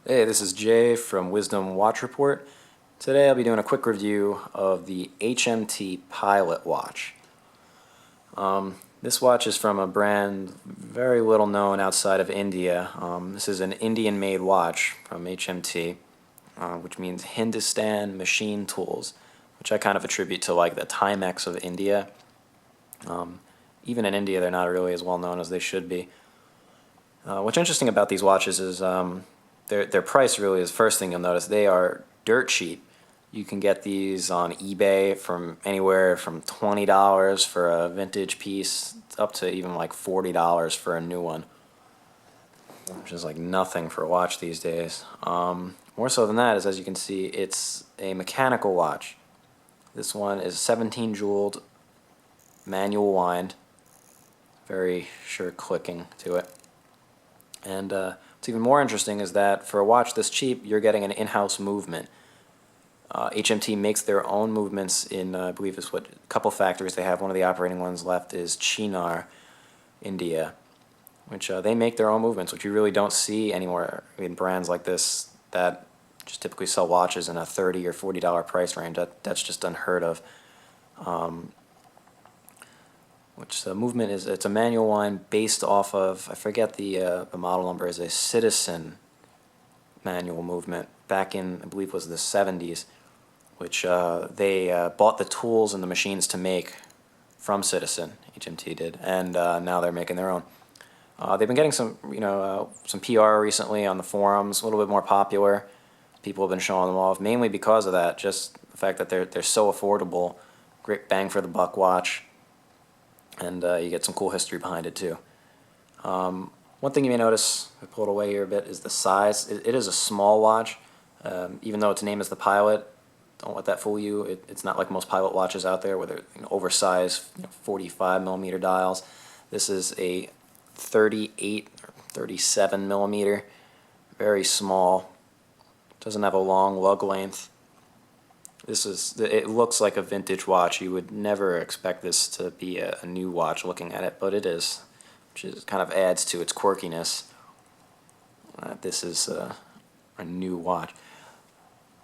Hey, this is Jay from Wisdom Watch Report. Today I'll be doing a quick review of the HMT Pilot watch. This watch is from a brand very little known outside of India. This is an Indian-made watch from HMT, which means Hindustan Machine Tools, which I kind of attribute to like the Timex of India. Even in India, they're not really as well known as they should be. What's interesting about these watches is their price really is the first thing you'll notice. They are dirt cheap. You can get these on eBay from anywhere from $20 for a vintage piece up to even like $40 for a new one, which is like nothing for a watch these days. More so than that is, as you can see, it's a mechanical watch. This one is 17 jeweled manual wind, very sure clicking to it. And what's even more interesting is that for a watch this cheap, you're getting an in-house movement. HMT makes their own movements in, I believe it's what, a couple factories they have. One of the operating ones left is Chinar, India, which they make their own movements, which you really don't see anywhere in brands like this that just typically sell watches in a $30 or $40 price range. That's just unheard of. Which the movement is, it's a manual wind based off of, I forget the model number, is a Citizen manual movement back in, I believe it was the 70s, which they bought the tools and the machines to make from Citizen, HMT did, and now they're making their own. They've been getting some, some PR recently on the forums, a little bit more popular. People have been showing them off, mainly because of that, just the fact that they're so affordable, great bang for the buck watch, and you get some cool history behind it too. One thing you may notice, I pulled away here a bit, is the size. It is a small watch, even though its name is the Pilot. Don't let that fool you. It's not like most Pilot watches out there where they're oversized 45 millimeter dials. This is a 38 or 37 millimeter, very small. Doesn't have a long lug length. It looks like a vintage watch. You would never expect this to be a new watch looking at it, but it is, which is, kind of adds to its quirkiness. This is a new watch.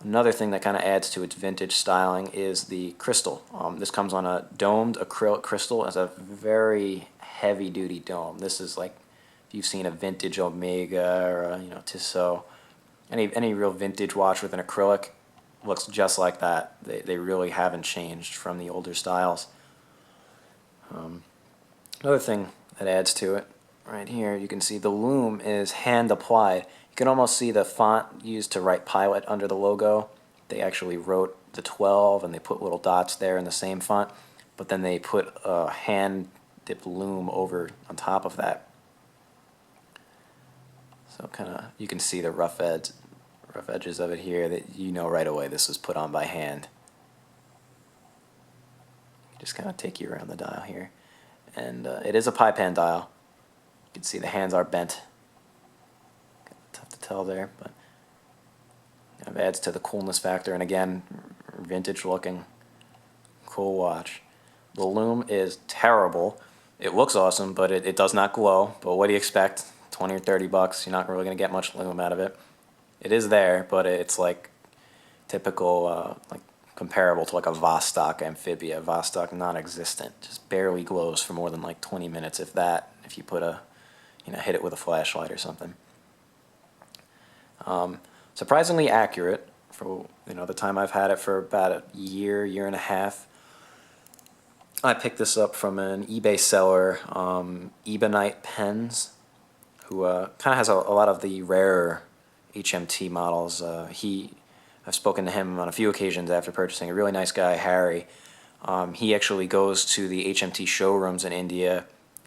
Another thing that kind of adds to its vintage styling is the crystal. This comes on a domed acrylic crystal. It's a very heavy-duty dome. This is like if you've seen a vintage Omega or a, Tissot, any real vintage watch with an acrylic looks just like that. They really haven't changed from the older styles. Another thing that adds to it, right here, you can see the loom is hand applied. You can almost see the font used to write Pilot under the logo. They actually wrote the 12 and they put little dots there in the same font, but then they put a hand dipped loom over on top of that. So kind of, you can see the rough edges of it here, that you know right away this was put on by hand. Just kind of take you around the dial here. And it is a pie pan dial. You can see the hands are bent. Tough to tell there, but it adds to the coolness factor. And again, vintage looking, cool watch. The loom is terrible. It looks awesome, but it does not glow. But what do you expect? 20 or 30 bucks, you're not really going to get much loom out of it. It is there, but it's like typical, like comparable to like a Vostok Amphibia. Vostok non-existent, just barely glows for more than like 20 minutes, if that, if you put hit it with a flashlight or something. Surprisingly accurate for the time I've had it, for about a year and a half. I picked this up from an eBay seller, Ebonite Pens, who kind of has a lot of the rarer HMT models. I've spoken to him on a few occasions after purchasing. A really nice guy, Harry. He actually goes to the HMT showrooms in India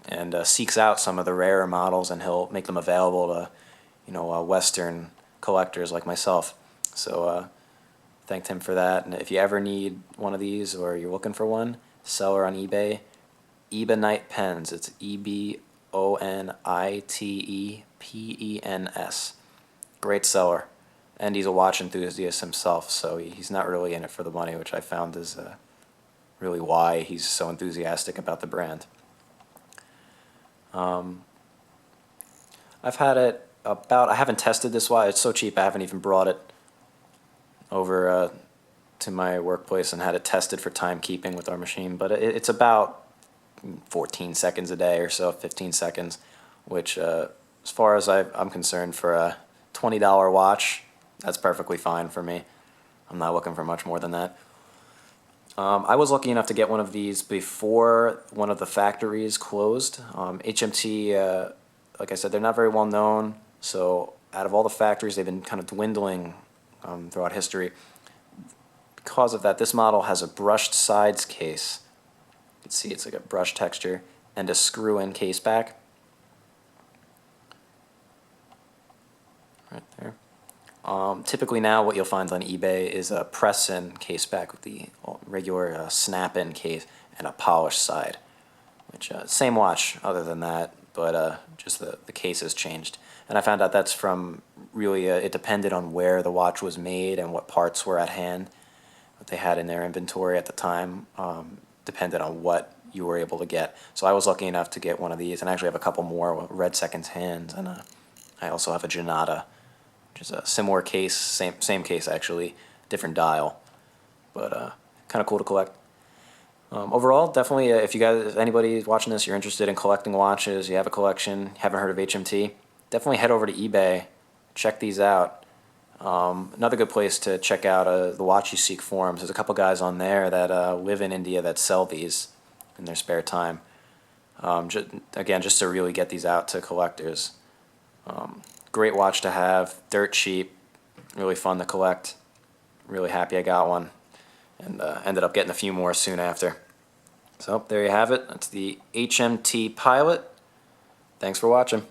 and seeks out some of the rarer models, and he'll make them available to Western collectors like myself. So thanked him for that. And if you ever need one of these or you're looking for one, seller on eBay, Ebonite Pens. It's EBONITEPENS. Great seller. And he's a watch enthusiast himself, so he's not really in it for the money, which I found is really why he's so enthusiastic about the brand. I've had it I haven't tested this watch. It's so cheap I haven't even brought it over to my workplace and had it tested for timekeeping with our machine. But it's about 14 seconds a day or so, 15 seconds, which as far as I'm concerned, for a $20 watch, that's perfectly fine for me. I'm not looking for much more than that. I was lucky enough to get one of these before one of the factories closed. HMT, like I said, they're not very well known, so out of all the factories, they've been kind of dwindling throughout history. Because of that, this model has a brushed sides case. You can see it's like a brush texture, and a screw-in case back. Right there. Typically now what you'll find on eBay is a press-in case back with the regular snap-in case and a polished side. Which same watch other than that, but just the case has changed. And I found out that's from really, it depended on where the watch was made and what parts were at hand. What they had in their inventory at the time depended on what you were able to get. So I was lucky enough to get one of these, and I actually have a couple more red seconds hands, and I also have a Janata, which is a similar case, same case actually, different dial, but kind of cool to collect. Overall, definitely, if you guys, if anybody watching this, you're interested in collecting watches, you have a collection, haven't heard of HMT, definitely head over to eBay, check these out. Another good place to check out the Watch You Seek forums. There's a couple guys on there that live in India that sell these in their spare time. Again, just to really get these out to collectors. Great watch to have, dirt cheap, really fun to collect. Really happy I got one, and ended up getting a few more soon after. So there you have it. That's the HMT Pilot. Thanks for watching.